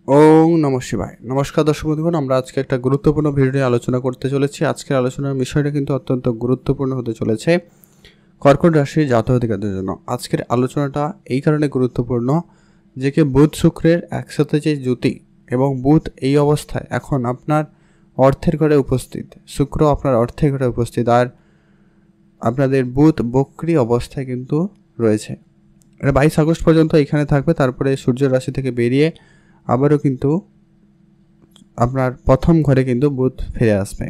ওং নমঃ শিবায়। নমস্কার দর্শক বন্ধুগণ, আমরা আজকে একটা গুরুত্বপূর্ণ ভিডিও নিয়ে আলোচনা করতে চলেছি। আজকের আলোচনার বিষয়টা কিন্তু অত্যন্ত গুরুত্বপূর্ণ হতে চলেছে কর্কট রাশির জাতক জাতিকাদের জন্য। আজকের আলোচনাটা এই কারণে গুরুত্বপূর্ণ যে কি বুধ শুক্রের একসাথে যে জুতি এবং বুধ এই অবস্থায় এখন আপনার অর্থের ঘরে উপস্থিত, শুক্র আপনার অর্থের ঘরে উপস্থিত, আর আপনাদের বুধ বক্রী অবস্থায় কিন্তু রয়েছে। এটা 22 আগস্ট পর্যন্ত এখানে থাকবে, তারপরে সূর্য রাশি থেকে বেরিয়ে আবারও কিন্তু আপনার প্রথম ঘরে কিন্তু বুধ ফিরে আসবে।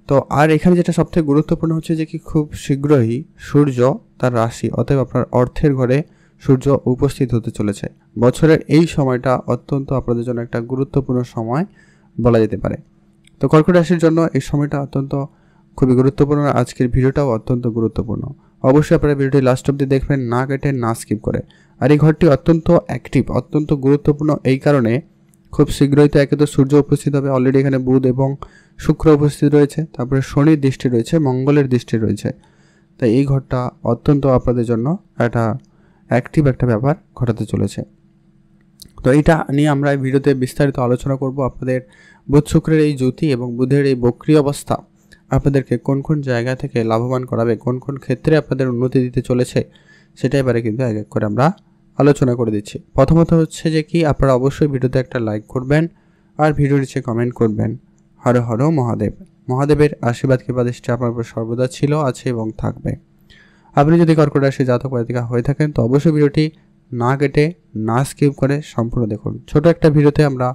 তো আর এখানে যেটা সবথেকে গুরুত্বপূর্ণ হচ্ছে যে কি খুব শীঘ্রই সূর্য তার রাশি অতএব আপনার অর্থের ঘরে সূর্য উপস্থিত হতে চলেছে। বছরের এই সময়টা অত্যন্ত আপনাদের জন্য একটা গুরুত্বপূর্ণ সময় বলা যেতে পারে। তো কর্কট রাশির জন্য এই সময়টা অত্যন্ত খুবই গুরুত্বপূর্ণ। আজকের ভিডিওটাও অত্যন্ত গুরুত্বপূর্ণ। অবশ্যই আপনারা ভিডিওটি লাস্ট অবধি দেখবেন, না কেটে না স্কিপ করে। আর এই ঘরটি অত্যন্ত অ্যাক্টিভ, অত্যন্ত গুরুত্বপূর্ণ এই কারণে খুব শীঘ্রই তো একে তো সূর্য উপস্থিত হবে, অলরেডি এখানে বুধ এবং শুক্র উপস্থিত রয়েছে, তারপরে শনির দৃষ্টি রয়েছে, মঙ্গলের দৃষ্টি রয়েছে। তাই এই ঘরটা অত্যন্ত আপনাদের জন্য একটা অ্যাক্টিভ একটা ব্যাপার ঘটাতে চলেছে। তো এইটা নিয়ে আমরা এই ভিডিওতে বিস্তারিত আলোচনা করব। আপনাদের বুধ শুক্রের এই জ্যোতি এবং বুধের এই বক্রী অবস্থা আপনাদেরকে কোন কোন জায়গা থেকে লাভবান করাবে, কোন কোন ক্ষেত্রে আপনাদের উন্নতি দিতে চলেছে, সেটা এবারে কিন্তু এক এক করে আমরা আলোচনা করে দিচ্ছি। প্রথমত হচ্ছে যে কি আপনারা অবশ্যই ভিডিওতে একটা লাইক করবেন আর ভিডিও নিচে কমেন্ট করবেন হর হর মহাদেব। মহাদেবের আশীর্বাদ কৃপা দৃষ্টি আপনার উপর সর্বদা ছিল, আছে এবং থাকবে। আপনি যদি কর্কট রাশি জাতক জাতিকা হয়ে থাকেন তো অবশ্যই ভিডিওটি না কেটে না স্কিপ করে সম্পূর্ণ দেখুন। ছোট একটা ভিডিওতে আমরা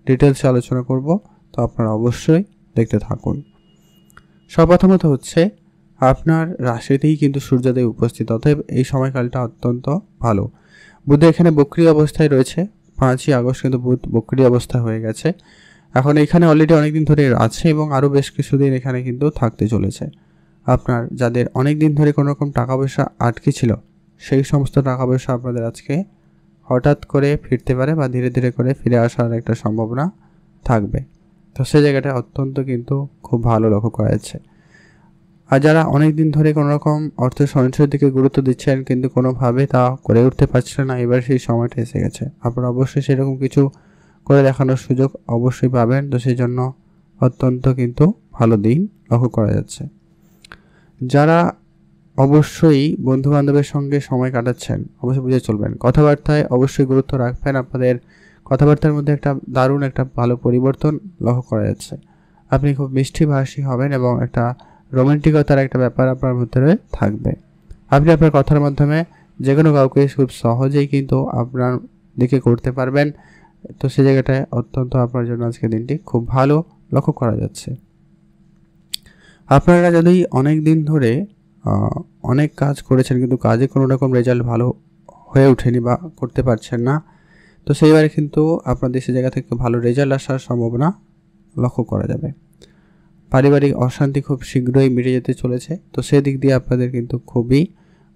ডিটেলসে আলোচনা করব, তো আপনারা অবশ্যই দেখতে থাকুন। সর্বপ্রথমত হচ্ছে আপনার রাশিতেই কিন্তু সূর্যোদয় উপস্থিত, অতএব এই সময়কালটা অত্যন্ত ভালো। বুধ এখানে বক্রী অবস্থায় রয়েছে। 5ই আগস্ট কিন্তু বুধ বক্রী অবস্থা হয়ে গেছে। এখন এখানে অলরেডি অনেকদিন ধরে আছে এবং আরও বেশ কিছুদিন এখানে কিন্তু থাকতে চলেছে। আপনার যাদের অনেক দিন ধরে কোনো রকম টাকা পয়সা আটকে ছিল, সেই সমস্ত টাকা পয়সা আপনাদের আজকে হঠাৎ করে ফিরতে পারে বা ধীরে ধীরে করে ফিরে আসার একটা সম্ভাবনা থাকবে। তো সেই জায়গাটা অত্যন্ত কিন্তু খুব ভালো লক্ষ্য করা যাচ্ছে। আর যারা অনেক দিন ধরে কোনো রকম অর্থ সঞ্চয়ের দিকে গুরুত্ব দিচ্ছেন কিন্তু কোনোভাবে তা করে উঠতে পারছিলেন না, এবার সেই সময়টা এসে গেছে। আপনারা অবশ্যই সেরকম কিছু করে দেখানোর সুযোগ অবশ্যই পাবেন। তো সেই জন্য অত্যন্ত কিন্তু ভালো দিন লক্ষ্য করা যাচ্ছে। যারা অবশ্যই বন্ধুবান্ধবের সঙ্গে সময় কাটাচ্ছেন অবশ্যই বুঝে চলবেন, কথাবার্তায় অবশ্যই গুরুত্ব রাখবেন। আপনাদের কথাবার্তার মধ্যে একটা দারুণ একটা ভালো পরিবর্তন লক্ষ্য করা যাচ্ছে। আপনি খুব মিষ্টিভাষী হবেন এবং একটা রোমান্টিকতার একটা ব্যাপার আপনার ভিতরে থাকবে। আপনি আপনার কথার মাধ্যমে যে কোনো কাউকে খুব সহজেই কিন্তু আপনার দিকে করতে পারবেন। তো সেই জায়গাটায় অত্যন্ত আপনার জন্য আজকের দিনটি খুব ভালো লক্ষ্য করা যাচ্ছে। আপনারা যদি অনেক দিন ধরে অনেক কাজ করেছেন কিন্তু কাজে কোনো রকম রেজাল্ট ভালো হয়ে ওঠেনি বা করতে পারছেন না, তো সেইবারে কিন্তু আপনাদের সে জায়গা থেকে ভালো রেজাল্ট আসার সম্ভাবনা লক্ষ্য করা যাবে। পারিবারিক অশান্তি খুব শীঘ্রই মিটে যেতে চলেছে, তো সেদিক দিয়ে আপনাদের কিন্তু খুবই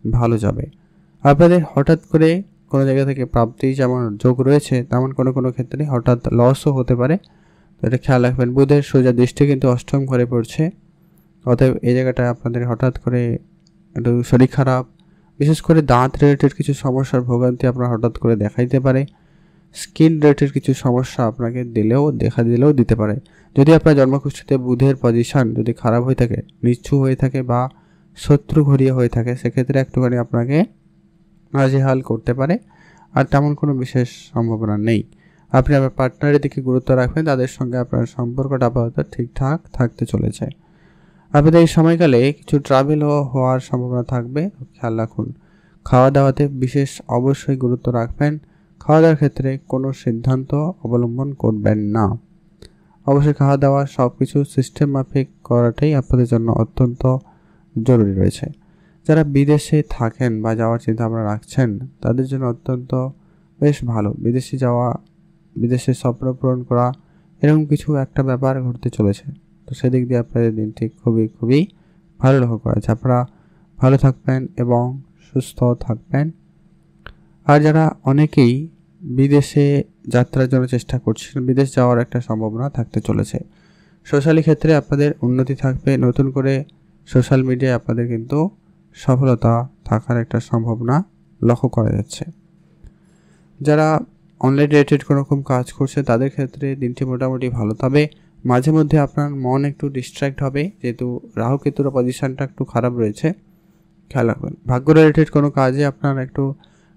ভালো যাবে। আপনাদের হঠাৎ করে কোনো জায়গা থেকে প্রাপ্তি যেমন যোগ রয়েছে, তেমন কোনো কোনো ক্ষেত্রে হঠাৎ লসও হতে পারে। তো এটা খেয়াল রাখবেন। বুধের সোজা দৃষ্টি কিন্তু অষ্টম ঘরে পড়ছে, অতএব এই জায়গাটায় আপনাদের হঠাৎ করে একটু শরীর খারাপ, বিশেষ করে দাঁত রিলেটেড কিছু সমস্যার ভোগান্তি আপনার হঠাৎ করে দেখাইতে পারে। স্কিন রিলেটেড কিছু সমস্যা আপনাকে দিলেও দিতে পারে। যদি আপনার জন্মকুষ্ঠিতে বুধের পজিশন যদি খারাপ হয়ে থাকে, নিচু হয়ে থাকে বা শত্রু ঘরিয়ে হয়ে থাকে, সেক্ষেত্রে একটুখানি আপনাকে নাজেহাল করতে পারে। আর তেমন কোনো বিশেষ সম্ভাবনা নেই। আপনি আপনার পার্টনারের দিকে গুরুত্ব রাখবেন, তাদের সঙ্গে আপনার সম্পর্কটা আপাতত ঠিকঠাক থাকতে চলেছে। আপনাদের এই সময়কালে কিছু ট্রাভেলও হওয়ার সম্ভাবনা থাকবে, খেয়াল রাখুন। খাওয়া দাওয়াতে বিশেষ অবশ্যই গুরুত্ব রাখবেন। খাওয়া দাওয়ার ক্ষেত্রে কোনো সিদ্ধান্ত অবলম্বন করবেন না। অবশ্যই খাওয়া দাওয়া সব কিছু সিস্টেম মাফিক করাটাই আপনাদের জন্য অত্যন্ত জরুরি রয়েছে। যারা বিদেশে থাকেন বা যাওয়ার চিন্তা ভাবনা রাখছেন, তাদের জন্য অত্যন্ত বেশ ভালো। বিদেশে যাওয়া, বিদেশে স্বপ্ন পূরণ করা, এরকম কিছু একটা ব্যাপার ঘটতে চলেছে। তো সেদিক দিয়ে আপনাদের দিনটি খুবই খুবই ভালো লক্ষ্য করা যাচ্ছে। আপনারা ভালো থাকবেন এবং সুস্থ থাকবেন। আর যারা অনেকেই বিদেশে যাত্রার জন্য চেষ্টা করছেন, বিদেশ যাওয়ার একটা সম্ভাবনা থাকতে চলেছে। সোশ্যালি ক্ষেত্রে আপনাদের উন্নতি থাকবে। নতুন করে সোশ্যাল মিডিয়ায় আপনাদের কিন্তু সফলতা থাকার একটা সম্ভাবনা লক্ষ্য করা যাচ্ছে। যারা অনলাইন রিলেটেড কোনো রকম কাজ করছে তাদের ক্ষেত্রে দিনটি মোটামুটি ভালো, তবে মাঝে মধ্যে আপনার মন একটু ডিস্ট্র্যাক্ট হবে, যেহেতু রাহু কেতুর পজিশনটা একটু খারাপ রয়েছে, খেয়াল রাখবেন। ভাগ্য রিলেটেড কোনো কাজে আপনার একটু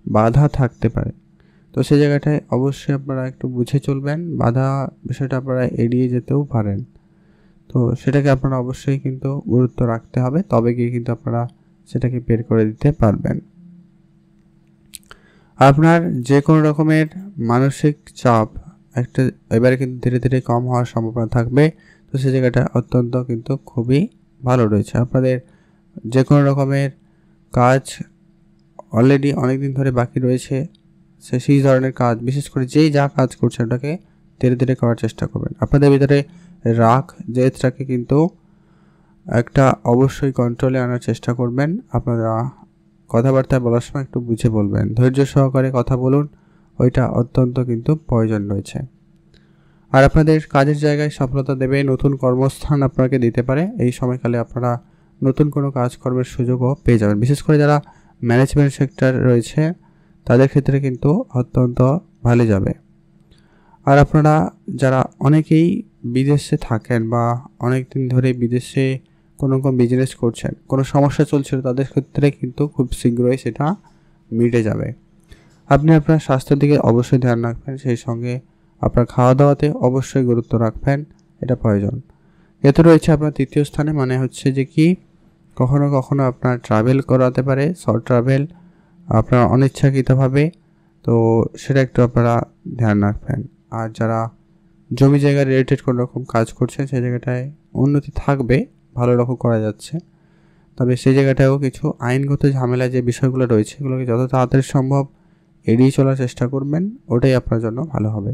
বাধা থাকতে পারে, তো সেই জায়গাটায় অবশ্যই আপনারা একটু বুঝে চলবেন। বাধা বিষয়টা আপনারা এড়িয়ে যেতেও পারেন, তো সেটাকে আপনারা অবশ্যই কিন্তু গুরুত্ব রাখতে হবে, তবে গিয়ে কিন্তু আপনারা সেটাকে বের করে দিতে পারবেন। আপনার যে কোনো রকমের মানসিক চাপ একটা এবারে কিন্তু ধীরে ধীরে কম হওয়ার সম্ভাবনা থাকবে, তো সেই জায়গাটা অত্যন্ত কিন্তু খুবই ভালো রয়েছে। আপনাদের যে কোনো রকমের কাজ অলরেডি অনেক দিন ধরে বাকি রয়েছে, সেই ধরনের কাজ, বিশেষ করে যেই যা কাজ করছে ওটাকে ধীরে ধীরে করার চেষ্টা করবেন। আপনাদের ভিতরে রাগ জেদটাকে কিন্তু একটা অবশ্যই কন্ট্রোলে আনার চেষ্টা করবেন। আপনারা কথাবার্তা বলার সময় একটু বুঝে বলবেন, ধৈর্য সহকারে কথা বলুন, ওইটা অত্যন্ত কিন্তু প্রয়োজন রয়েছে। আর আপনাদের কাজের জায়গায় সফলতা দেবে, নতুন কর্মস্থান আপনাকে দিতে পারে। এই সময়কালে আপনারা নতুন কোনো কাজকর্মের সুযোগও পেয়ে যাবেন, বিশেষ করে যারা ম্যানেজমেন্ট সেক্টর রয়েছে তাদের ক্ষেত্রে কিন্তু অত্যন্ত ভালো যাবে। আর আপনারা যারা অনেকেই বিদেশে থাকেন বা অনেক দিন ধরে বিদেশে কোনো রকম বিজনেস করছেন, কোনো সমস্যা চলছিল, তাদের ক্ষেত্রে কিন্তু খুব শীঘ্রই সেটা মিটে যাবে। আপনি আপনার স্বাস্থ্যের দিকে অবশ্যই ধ্যান রাখবেন, সেই সঙ্গে আপনার খাওয়া দাওয়াতে অবশ্যই গুরুত্ব রাখবেন, এটা প্রয়োজন। এতে রয়েছে আপনার তৃতীয় স্থানে, মানে হচ্ছে যে কি কখনো কখনো আপনার ট্রাভেল করাতে পারে, শর্ট ট্রাভেল আপনার অনিচ্ছাকৃতভাবে, তো সেটা একটু আপনারা ধ্যান রাখবেন। আর যারা জমি জায়গা রিলেটেড কোনো রকম কাজ করছেন সেই জায়গাটায় উন্নতি থাকবে, ভালো রকম করা যাচ্ছে, তবে সেই জায়গাটায়ও কিছু আইনগত ঝামেলা যে বিষয়গুলো রয়েছে এগুলোকে যত তাড়াতাড়ি সম্ভব এড়িয়ে চলার চেষ্টা করবেন, ওটাই আপনার জন্য ভালো হবে।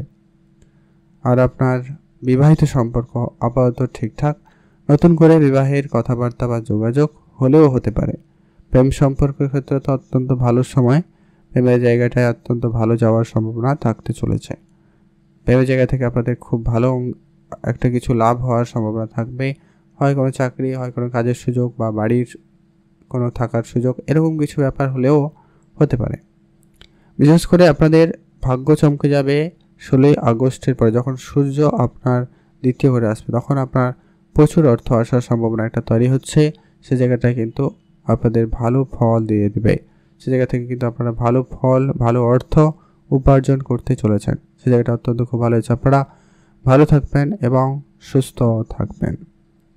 আর আপনার বিবাহিত সম্পর্ক আপাতত ঠিকঠাক, নতুন করে বিবাহের কথাবার্তা বা যোগাযোগ হলেও হতে পারে। প্রেম সম্পর্কের ক্ষেত্রে তো অত্যন্ত ভালো সময়, প্রেমের জায়গাটায় অত্যন্ত ভালো যাওয়ার সম্ভাবনা থাকতে চলেছে। প্রেমের জায়গা থেকে আপনাদের খুব ভালো একটা কিছু লাভ হওয়ার সম্ভাবনা থাকবে, হয় কোনো চাকরি, হয় কোনো কাজের সুযোগ বা বাড়ির কোনো থাকার সুযোগ, এরকম কিছু ব্যাপার হলেও হতে পারে। বিশেষ করে আপনাদের ভাগ্য চমকে যাবে 16ই আগস্টের পরে, যখন সূর্য আপনার দ্বিতীয় ঘরে আসবে, তখন আপনার প্রচুর অর্থ আসার সম্ভাবনা একটা তৈরি হচ্ছে। সে জায়গাটায় কিন্তু আপনাদের ভালো ফল দিয়ে দেবে, সে জায়গা থেকে কিন্তু আপনারা ভালো ফল, ভালো অর্থ উপার্জন করতে চলেছেন। সে জায়গাটা অত্যন্ত খুব ভালো হয়েছে। আপনারা ভালো থাকবেন এবং সুস্থ থাকবেন।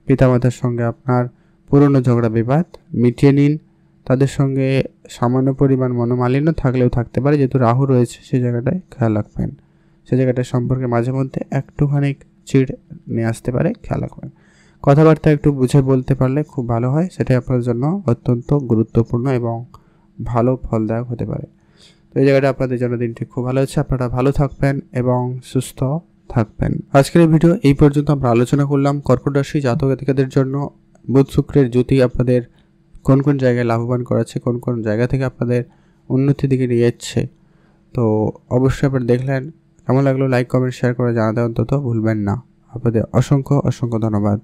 পিতামাতার সঙ্গে আপনার পুরনো ঝগড়া বিবাদ মিটিয়ে নিন, তাদের সঙ্গে সামান্য পরিমাণ মনোমালিন্য থাকলেও থাকতে পারে, যেহেতু রাহু রয়েছে সেই জায়গাটায় খেয়াল রাখবেন। সে জায়গাটার সম্পর্কে মাঝে মধ্যে একটুখানি চিড় নিয়ে আসতে পারে, খেয়াল রাখবেন। কথাবার্তা একটু বুঝে বলতে পারলে খুব ভালো হয়, সেটাই আপনার জন্য অত্যন্ত গুরুত্বপূর্ণ এবং ভালো ফলদায়ক হতে পারে। তো এই জায়গাটা আপনাদের জন্য দিনটি খুব ভালো হচ্ছে। আপনারা ভালো থাকবেন এবং সুস্থ থাকবেন। আজকের এই ভিডিও এই পর্যন্ত আমরা আলোচনা করলাম কর্কট রাশি জাতক জাতিকাদের জন্য বুধ শুক্রের জ্যোতি আপনাদের কোন কোন জায়গায় লাভবান করাচ্ছে, কোন কোন জায়গা থেকে আপনাদের উন্নতির দিকে নিয়ে যাচ্ছে। তো অবশ্যই আপনারা দেখলেন, কেমন লাগলো লাইক কমেন্ট শেয়ার করে জানাতে অন্তত ভুলবেন না। আপনাদের অসংখ্য অসংখ্য ধন্যবাদ।